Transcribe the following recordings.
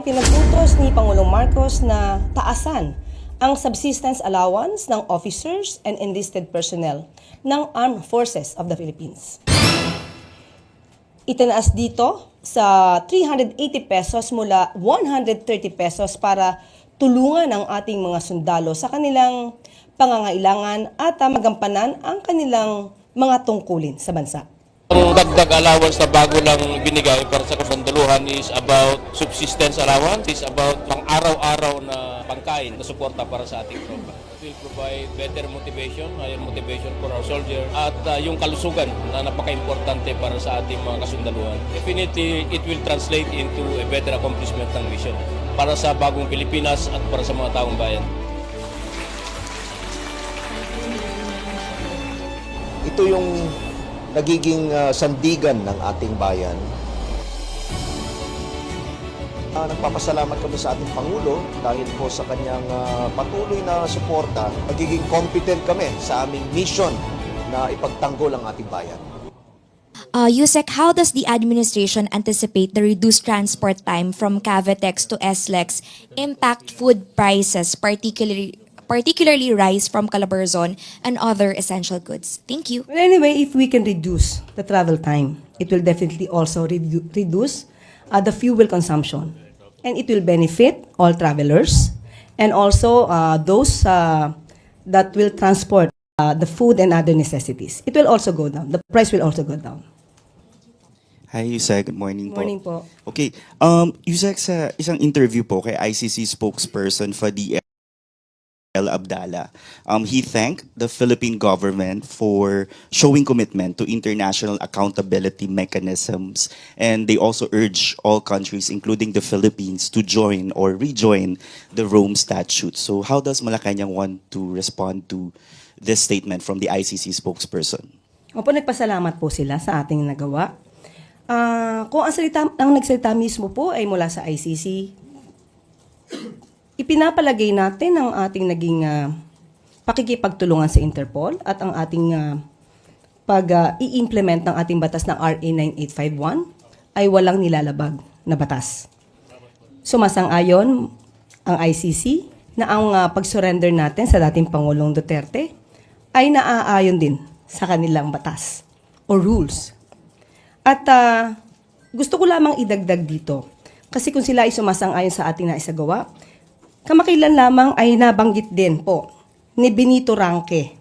Pinag-utos ni Pangulong Marcos na taasan ang subsistence allowance ng officers and enlisted personnel ng Armed Forces of the Philippines. Itinaas dito sa 380 pesos mula 130 pesos para tulungan ang ating mga sundalo sa kanilang pangangailangan at magampanan ang kanilang mga tungkulin sa bansa. Ang dagdag allowance na bago lang binigay para sa kasundaluhan is about subsistence allowance, is about pang-araw-araw na pangkain na suporta para sa ating tropa. It will provide better motivation, higher motivation for our soldiers at yung kalusugan na napaka-importante para sa ating mga kasundaluhan. Definitely, it will translate into a better accomplishment ng mission para sa bagong Pilipinas at para sa mga taong bayan. Ito yung nagiging sandigan ng ating bayan. Nagpapasalamat kami sa ating Pangulo dahil po sa kanyang patuloy na suporta. Nagiging competent kami sa aming mission na ipagtanggol ang ating bayan. Yusek, how does the administration anticipate the reduced transport time from Cavitex to SLEX impact food prices, particularly rice from Calabarzon and other essential goods? Thank you. Well, anyway, if we can reduce the travel time, it will definitely also reduce the fuel consumption. And it will benefit all travelers and also those that will transport the food and other necessities. It will also go down. The price will also go down. Hi, Yusek. Good morning po. Morning po. Okay. Yusek, sa isang interview po kay ICC spokesperson Fadi El Abdallah, he thanked the Philippine government for showing commitment to international accountability mechanisms, and they also urge all countries, including the Philippines, to join or rejoin the Rome Statute. So how does Malacanang want to respond to this statement from the ICC spokesperson? Opo, nagpasalamat po sila sa ating nagawa. Kung ang nagsalita mismo po ay mula sa ICC, ipinapalagay natin ang ating naging pakikipagtulungan sa Interpol at ang ating pag-i-implement ng ating batas ng RA 9851 ay walang nilalabag na batas. Sumasang-ayon ang ICC na ang pag-surrender natin sa dating Pangulong Duterte ay naaayon din sa kanilang batas o rules. At gusto ko lamang idagdag dito, kasi kung sila ay sumasang-ayon sa ating naisagawa, kamakailan lamang ay nabanggit din po ni Benito Ranque,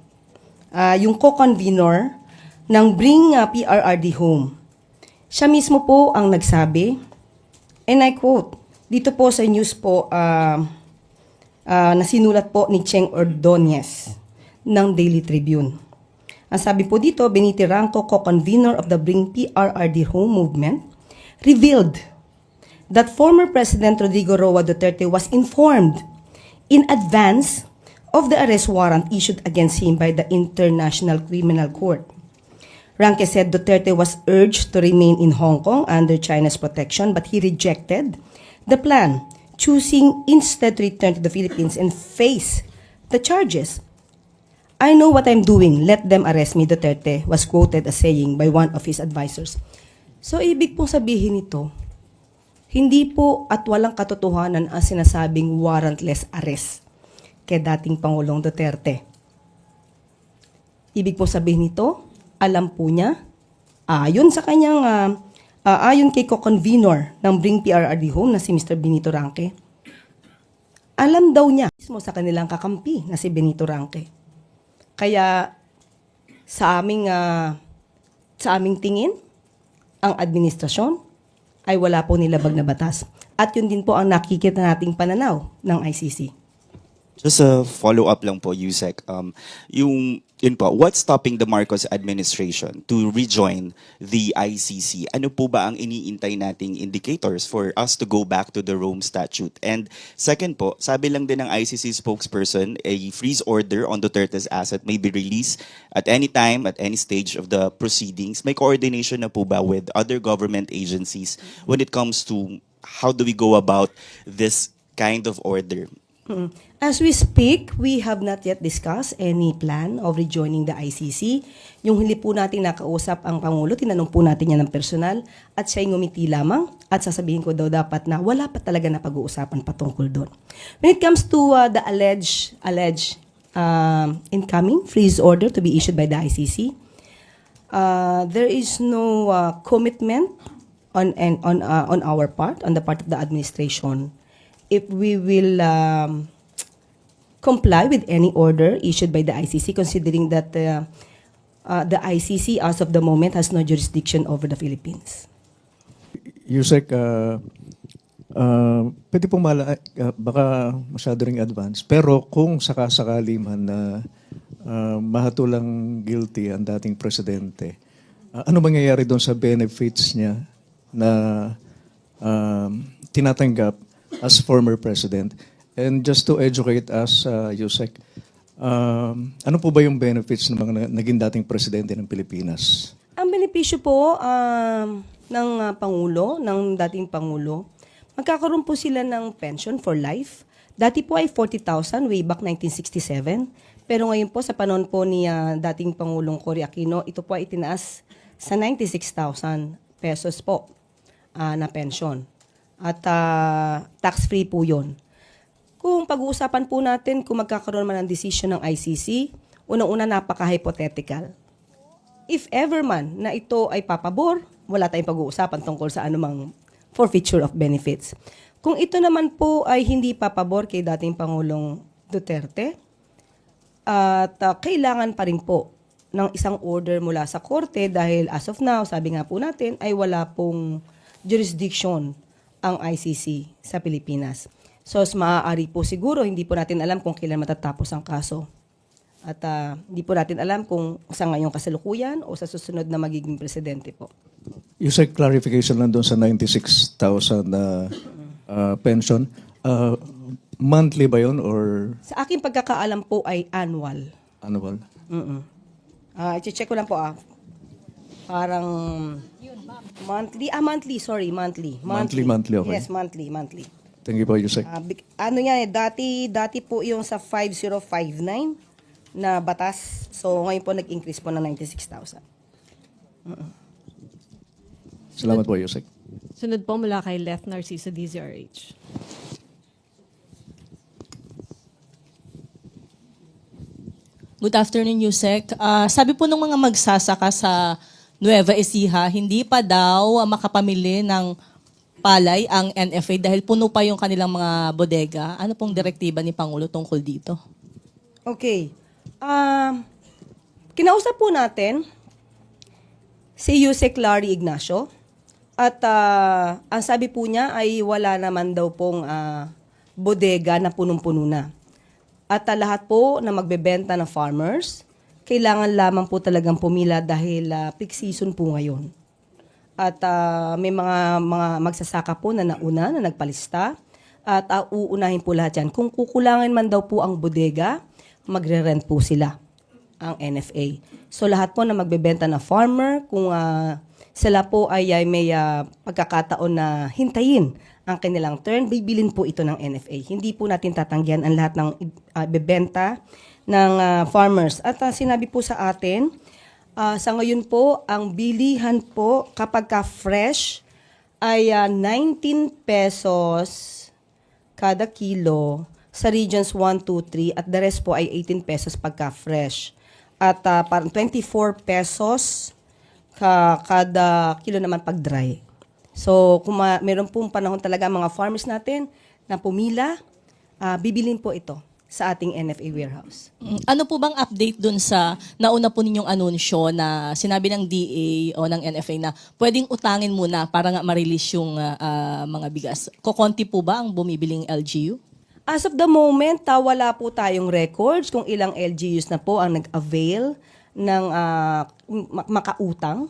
yung co-convener ng Bring PRRD Home. Siya mismo po ang nagsabi, and I quote, dito po sa news po na sinulat po ni Cheng Ordonez ng Daily Tribune. Ang sabi po dito, Benito Ranque, co-convener of the Bring PRRD Home movement, revealed that former President Rodrigo Roa Duterte was informed in advance of the arrest warrant issued against him by the International Criminal Court. Ranque said Duterte was urged to remain in Hong Kong under China's protection, but he rejected the plan, choosing instead to return to the Philippines and face the charges. I know what I'm doing, let them arrest me, Duterte was quoted as saying by one of his advisors. So ibig pong sabihin nito, hindi po at walang katotohanan ang sinasabing warrantless arrest kay dating Pangulong Duterte. Ibig po sabihin nito, alam po niya, ayon sa kanyang, ayon kay co-convener ng Bring PRRD Home na si Mr. Benito Ranque, alam daw niya mismo sa kanilang kakampi na si Benito Ranque. Kaya sa aming tingin, ang administrasyon ay wala po nilabag na batas. At yun din po ang nakikita nating pananaw ng ICC. Just a follow-up lang po, Yusek. Yun po, what's stopping the Marcos administration to rejoin the ICC? Ano po ba ang iniintay nating indicators for us to go back to the Rome Statute? And second po, sabi lang din ng ICC spokesperson, a freeze order on Duterte's asset may be released at any time, at any stage of the proceedings. May coordination na po ba with other government agencies when it comes to how do we go about this kind of order? As we speak, we have not yet discussed any plan of rejoining the ICC. Yung huli po natin nakausap ang Pangulo, tinanong po natin yan ng personal at siya'y ngumiti lamang at sasabihin ko daw dapat na wala pa talaga na pag-uusapan patungkol doon. When it comes to the alleged incoming freeze order to be issued by the ICC, there is no commitment on our part, on the part of the administration, if we will comply with any order issued by the ICC, considering that the ICC, as of the moment, has no jurisdiction over the Philippines. Yusek, pwede pong baka masyado ring advance, pero kung sakasakali man na mahatulang guilty ang dating presidente, ano mangyayari doon sa benefits niya na tinatanggap as former president? And just to educate us, Yusek, ano po ba yung benefits ng mga naging dating presidente ng Pilipinas? Ang benepisyo po ng Pangulo, ng dating Pangulo, magkakaroon po sila ng pension for life. Dati po ay 40,000 way back 1967. Pero ngayon po sa panahon po ni dating Pangulong Cory Aquino, ito po ay itinaas sa 96,000 pesos po na pension. At tax-free po yun. Kung pag-uusapan po natin kung magkakaroon man ng decision ng ICC, unang-una napaka-hypothetical. If ever man na ito ay papabor, wala tayong pag-uusapan tungkol sa anumang forfeiture of benefits. Kung ito naman po ay hindi papabor kay dating Pangulong Duterte, at kailangan pa rin po ng isang order mula sa korte dahil as of now, sabi nga po natin, ay wala pong jurisdiction ang ICC sa Pilipinas. So, maaari po siguro, hindi po natin alam kung kailan matatapos ang kaso. At hindi po natin alam kung sa ngayong kasalukuyan o sa susunod na magiging presidente po. Yusek, clarification lang doon sa 96,000 na pension. Monthly ba yun or Sa aking pagkakaalam po ay annual. annual? I-check ko lang po Parang monthly, monthly. Monthly, okay. Yes, monthly. Thank you po, Yusek. Ano yan dati po yung sa 5059 na batas. So ngayon po nag-increase po ng 96,000. Salamat po, Yusek. Sunod po mula kay Left Narciso DZRH. Good afternoon, Yusek. Sabi po ng mga magsasaka sa Nueva Ecija, hindi pa daw makapamili ng palay ang NFA dahil puno pa yung kanilang mga bodega. Ano pong direktiba ni Pangulo tungkol dito? Okay. Kinausap po natin si Yusek Larry Ignacio at ang sabi po niya ay wala naman daw pong bodega na punong-puno na. At lahat po na magbebenta ng farmers, kailangan lamang po talagang pumila dahil peak season po ngayon. At may mga magsasaka po na nauna, na nagpalista. At uunahin po lahat yan. Kung kukulangin man daw po ang bodega, magre-rent po sila, ang NFA. So lahat po na magbebenta na farmer, kung sila po ay may pagkakataon na hintayin ang kanilang turn, bibilin po ito ng NFA. Hindi po natin tatanggihan ang lahat ng bebenta ng farmers. At sinabi po sa atin, sa ngayon po, ang bilihan po kapag ka-fresh ay 19 pesos kada kilo sa regions 1, 2, 3 at the rest po ay 18 pesos pagka-fresh. At parang 24 pesos kada kilo naman pag dry. So kung meron pong panahon talaga mga farmers natin na pumila, bibilin po ito sa ating NFA warehouse. Ano po bang update dun sa nauna po ninyong anunsyo na sinabi ng DA o ng NFA na pwedeng utangin muna para nga ma-release yung mga bigas? Kokonti po ba ang bumibiling LGU? As of the moment, wala po tayong records kung ilang LGUs na po ang nag-avail ng makautang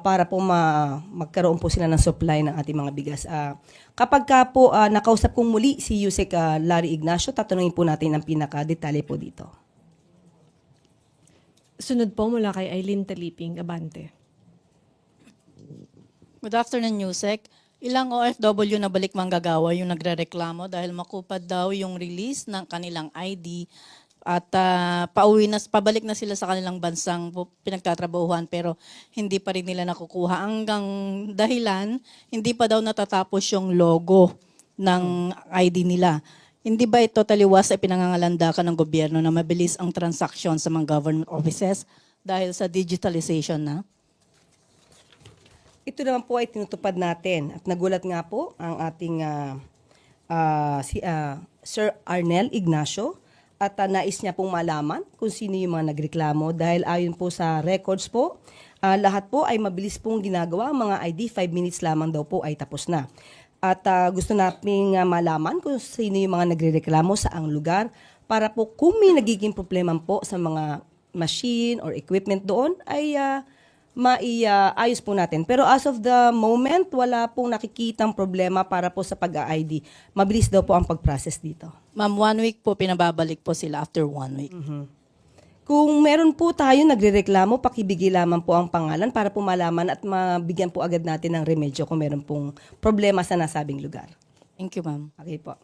para po magkaroon po sila ng supply ng ating mga bigas. Kapag ka po nakausap kong muli si Yusek Larry Ignacio, tatanungin po natin ang pinaka-detalye po dito. Sunod po mula kay Eileen Taliping, Abante. Good afternoon, Yusek. Ilang OFW na balik manggagawa yung nagrereklamo dahil makupad daw yung release ng kanilang ID at pabalik na sila sa kanilang bansang pinagtatrabahuhan pero hindi pa rin nila nakukuha. Hanggang dahilan, hindi pa daw natatapos yung logo ng ID nila. Hindi ba ito taliwas ay pinangangalandakan ng gobyerno na mabilis ang transaksyon sa mga government offices dahil sa digitalization na? Ito naman po ay tinutupad natin at nagulat nga po ang ating Sir Arnel Ignacio at nais niya pong malaman kung sino yung mga nagreklamo dahil ayon po sa records po, lahat po ay mabilis pong ginagawa. Ang mga ID, 5 minutes lamang daw po ay tapos na. At gusto nating malaman kung sino yung mga nagrereklamo sa ang lugar para po kung may nagiging problema po sa mga machine or equipment doon ay maiayos po natin. Pero as of the moment, wala pong nakikitang problema para po sa pag-ID. Mabilis daw po ang pag-process dito. Ma'am, 1 week po pinababalik po sila after 1 week. Kung meron po tayo nagrereklamo, pakibigay lamang po ang pangalan para po malaman at mabigyan po agad natin ng remedyo kung meron pong problema sa nasabing lugar. Thank you, ma'am. Okay po.